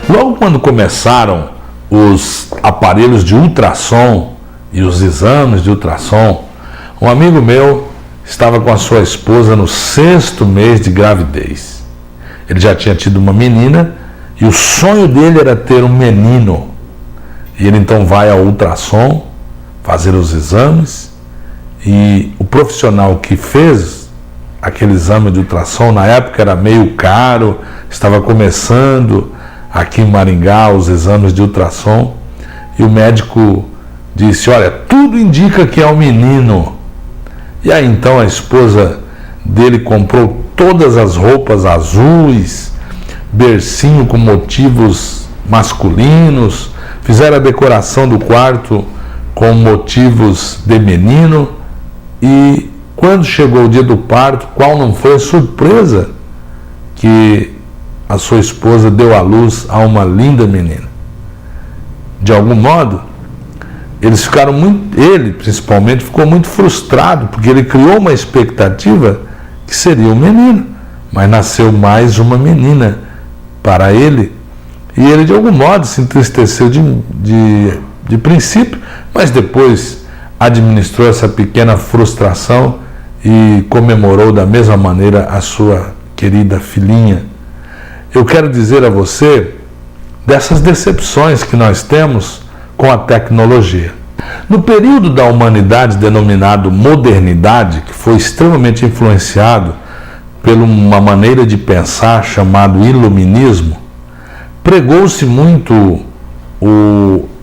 Logo quando começaram os aparelhos de ultrassom e os exames de ultrassom, um amigo meu estava com a sua esposa no 6º mês de gravidez. Ele já tinha tido uma menina e o sonho dele era ter um menino. E ele então vai ao ultrassom fazer os exames e o profissional que fez aquele exame de ultrassom, na época era meio caro, estava começando aqui em Maringá os exames de ultrassom, e o médico disse: olha, tudo indica que é um menino. E aí então a esposa dele comprou todas as roupas azuis, bercinho com motivos masculinos, fizeram a decoração do quarto com motivos de menino, e quando chegou o dia do parto, qual não foi a surpresa que a sua esposa deu à luz a uma linda menina. De algum modo, ele principalmente ficou muito frustrado, porque ele criou uma expectativa que seria um menino, mas nasceu mais uma menina para ele, e ele de algum modo se entristeceu de princípio, mas depois administrou essa pequena frustração e comemorou da mesma maneira a sua querida filhinha. Eu quero dizer a você dessas decepções que nós temos com a tecnologia. No período da humanidade denominado modernidade, que foi extremamente influenciado por uma maneira de pensar chamado iluminismo, pregou-se muito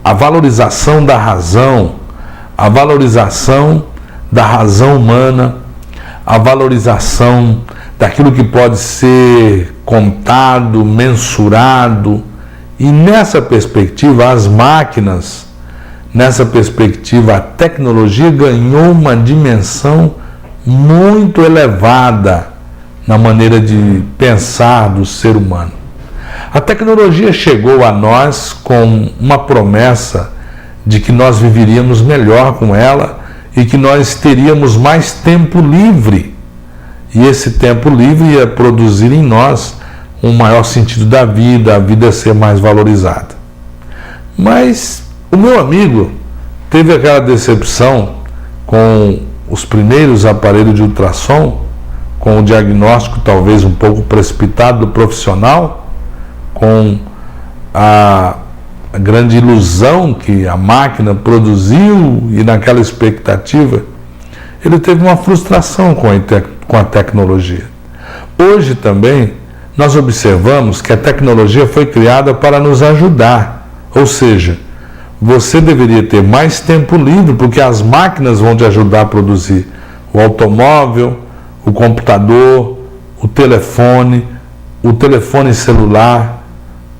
a valorização da razão, a valorização da razão humana, a valorização daquilo que pode ser contado, mensurado. E nessa perspectiva, as máquinas, nessa perspectiva, a tecnologia ganhou uma dimensão muito elevada na maneira de pensar do ser humano. A tecnologia chegou a nós com uma promessa de que nós viveríamos melhor com ela e que nós teríamos mais tempo livre. E esse tempo livre ia produzir em nós um maior sentido da vida, a vida ser mais valorizada. Mas o meu amigo teve aquela decepção com os primeiros aparelhos de ultrassom, com o diagnóstico talvez um pouco precipitado do profissional, com a grande ilusão que a máquina produziu e naquela expectativa, ele teve uma frustração com a tecnologia. Hoje também nós observamos que a tecnologia foi criada para nos ajudar, ou seja, você deveria ter mais tempo livre porque as máquinas vão te ajudar a produzir. O automóvel, o computador, o telefone celular,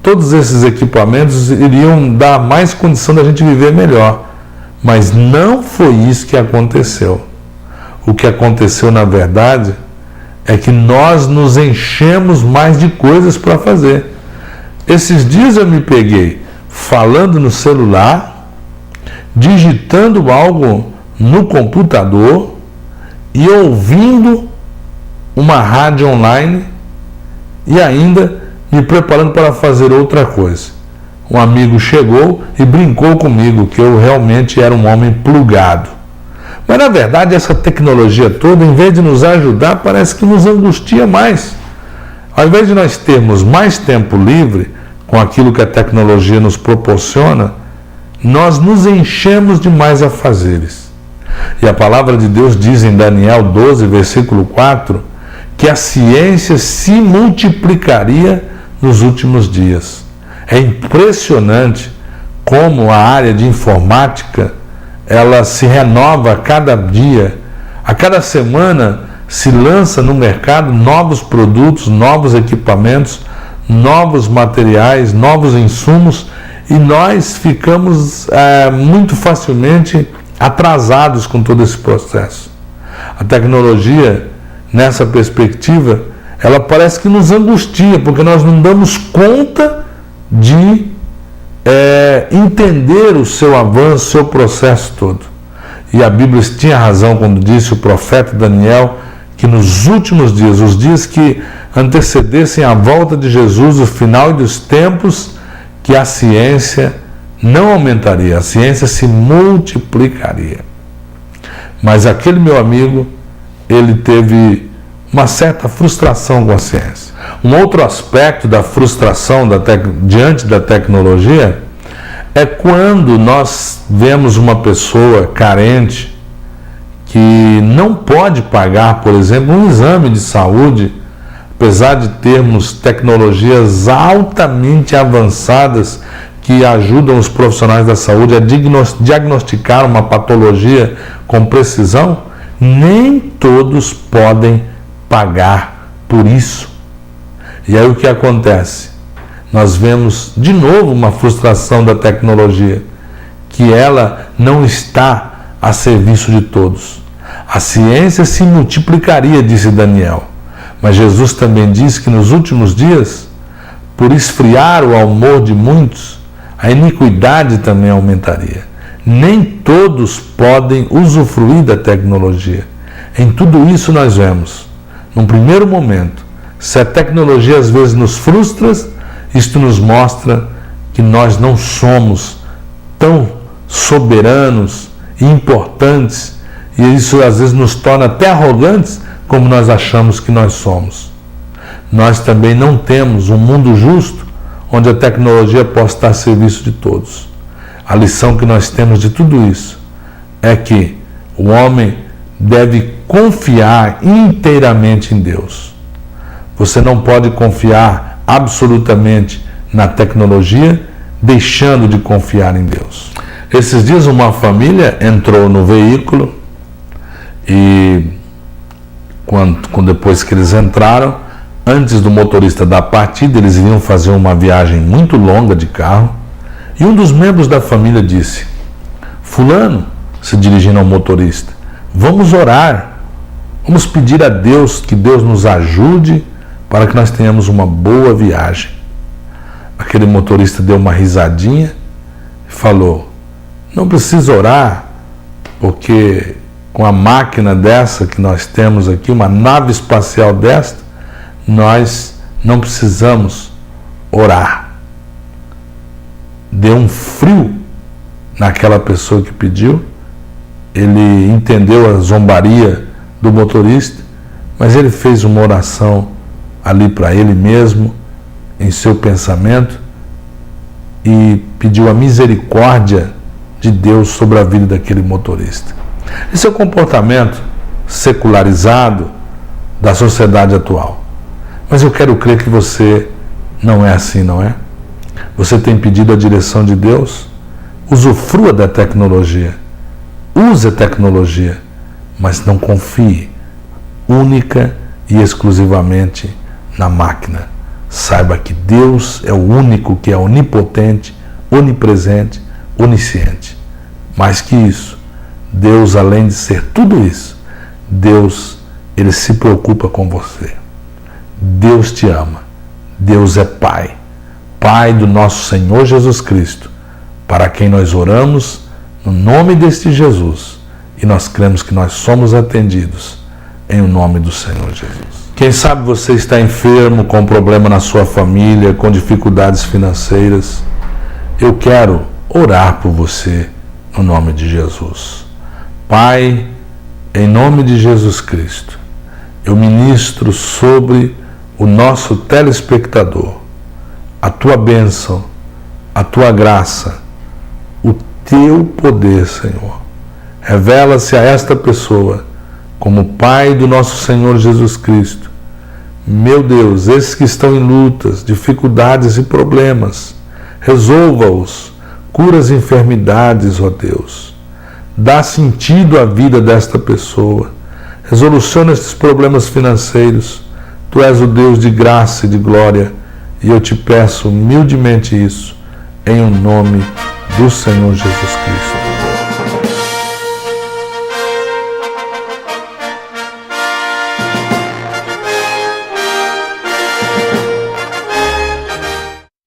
todos esses equipamentos iriam dar mais condição da gente viver melhor. Mas não foi isso que aconteceu. O que aconteceu, na verdade, é que nós nos enchemos mais de coisas para fazer. Esses dias eu me peguei falando no celular, digitando algo no computador e ouvindo uma rádio online e ainda me preparando para fazer outra coisa. Um amigo chegou e brincou comigo que eu realmente era um homem plugado. Mas na verdade essa tecnologia toda, em vez de nos ajudar, parece que nos angustia mais. Ao invés de nós termos mais tempo livre com aquilo que a tecnologia nos proporciona, nós nos enchemos de mais afazeres. E a palavra de Deus diz em Daniel 12, versículo 4, que a ciência se multiplicaria nos últimos dias. É impressionante como a área de informática ela se renova a cada dia, a cada semana se lança no mercado novos produtos, novos equipamentos, novos materiais, novos insumos, e nós ficamos muito facilmente atrasados com todo esse processo. A tecnologia, nessa perspectiva, ela parece que nos angustia, porque nós não damos conta de entender o seu avanço, o seu processo todo. E a Bíblia tinha razão quando disse o profeta Daniel que nos últimos dias, os dias que antecedessem a volta de Jesus, o final dos tempos, que a ciência não aumentaria, a ciência se multiplicaria. Mas aquele meu amigo, ele teve uma certa frustração com a ciência. Um outro aspecto da frustração diante da tecnologia é quando nós vemos uma pessoa carente que não pode pagar, por exemplo, um exame de saúde, apesar de termos tecnologias altamente avançadas que ajudam os profissionais da saúde a diagnosticar uma patologia com precisão, nem todos podem pagar por isso. E aí o que acontece? Nós vemos de novo uma frustração da tecnologia, que ela não está a serviço de todos. A ciência se multiplicaria, disse Daniel, mas Jesus também disse que nos últimos dias, por esfriar o amor de muitos, a iniquidade também aumentaria. Nem todos podem usufruir da tecnologia. Em tudo isso nós vemos, num primeiro momento, se a tecnologia às vezes nos frustra, isto nos mostra que nós não somos tão soberanos e importantes, e isso às vezes nos torna até arrogantes como nós achamos que nós somos. Nós também não temos um mundo justo onde a tecnologia possa estar a serviço de todos. A lição que nós temos de tudo isso é que o homem deve confiar inteiramente em Deus. Você não pode confiar absolutamente na tecnologia, deixando de confiar em Deus. Esses dias uma família entrou no veículo e depois que eles entraram, antes do motorista dar partida, eles iriam fazer uma viagem muito longa de carro, e um dos membros da família disse: fulano, se dirigindo ao motorista, vamos orar, vamos pedir a Deus que Deus nos ajude para que nós tenhamos uma boa viagem. Aquele motorista deu uma risadinha e falou: não precisa orar, porque com a máquina dessa que nós temos aqui, uma nave espacial desta, nós não precisamos orar. Deu um frio naquela pessoa que pediu. Ele entendeu a zombaria do motorista, mas ele fez uma oração ali para ele mesmo, em seu pensamento, e pediu a misericórdia de Deus sobre a vida daquele motorista. Esse é o comportamento secularizado da sociedade atual. Mas eu quero crer que você não é assim, não é? Você tem pedido a direção de Deus? Usufrua da tecnologia. Use a tecnologia, mas não confie única e exclusivamente na máquina. Saiba que Deus é o único que é onipotente, onipresente, onisciente. Mais que isso, Deus, além de ser tudo isso, Deus, ele se preocupa com você. Deus te ama. Deus é Pai. Pai do nosso Senhor Jesus Cristo, para quem nós oramos no nome deste Jesus, e nós cremos que nós somos atendidos em o nome do Senhor Jesus. Quem sabe você está enfermo, com problema na sua família, com dificuldades financeiras. Eu quero orar por você no nome de Jesus. Pai, em nome de Jesus Cristo, eu ministro sobre o nosso telespectador a tua bênção, a tua graça, o teu poder, Senhor. Revela-se a esta pessoa como Pai do nosso Senhor Jesus Cristo. Meu Deus, esses que estão em lutas, dificuldades e problemas, resolva-os, cura as enfermidades, ó Deus. Dá sentido à vida desta pessoa. Resoluciona estes problemas financeiros. Tu és o Deus de graça e de glória, e eu te peço humildemente isso, em o nome do Senhor Jesus Cristo.